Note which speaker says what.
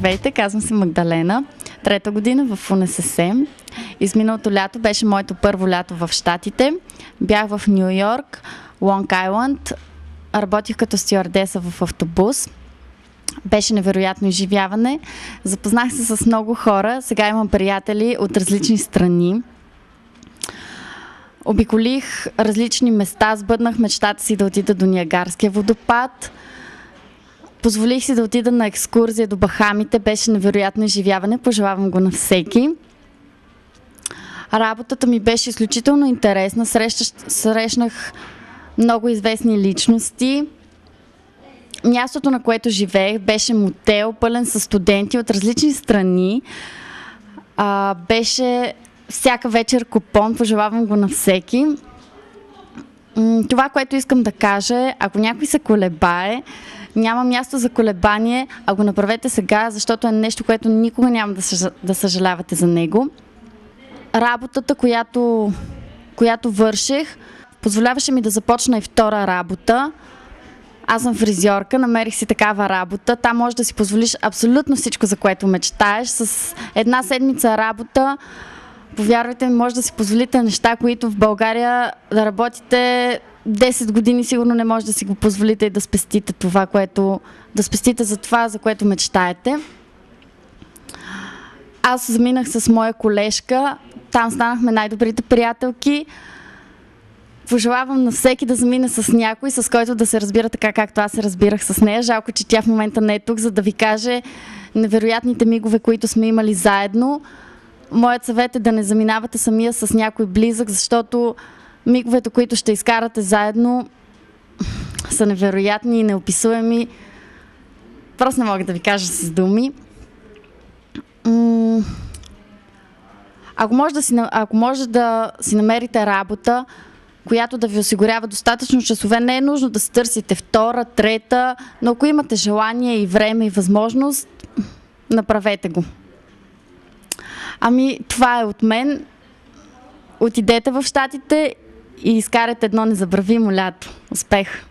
Speaker 1: Здравейте, казвам се Магдалена. Трета година в УНСС. Изминалото лято беше моето първо лято в Щатите. Бях в Ню Йорк, Лонг Айланд. Работих като стюардеса в автобус. Беше невероятно изживяване. Запознах се с много хора. Сега имам приятели от различни страни. Обиколих различни места. Сбъднах мечтата си да отида до Ниагарския водопад. Позволих си да отида на екскурзия до Бахамите. Беше невероятно изживяване. Пожелавам го на всеки. Работата ми беше изключително интересна. Срещнах много известни личности. Мястото, на което живеех, беше мотел, пълен със студенти от различни страни. Беше всяка вечер купон. Пожелавам го на всеки. Това, което искам да кажа е, ако някой се колебае, няма място за колебание, а го направете сега, защото е нещо, което никога няма да съжалявате за него. Работата, която върших, позволяваше ми да започна и втора работа. Аз съм фризьорка, намерих си такава работа. Там можеш да си позволиш абсолютно всичко, за което мечтаеш. С една седмица работа, повярвайте ми, може да си позволите неща, които в България да работите 10 години, сигурно не може да си го позволите и да спестите да спестите за това, за което мечтаете. Аз заминах с моя колежка, там станахме най-добрите приятелки. Пожелавам на всеки да замине с някой, с който да се разбира така, както аз се разбирах с нея. Жалко, че тя в момента не е тук, за да ви каже невероятните мигове, които сме имали заедно. Моят съвет е да не заминавате самия с някой близък, защото миговете, които ще изкарате заедно, са невероятни и неописуеми. Просто не мога да ви кажа с думи. Ако може да си намерите работа, която да ви осигурява достатъчно часове, не е нужно да се търсите втора, трета, но ако имате желание и време и възможност, направете го. Това е от мен. Отидете в Щатите и изкарайте едно незабравимо лято. Успех!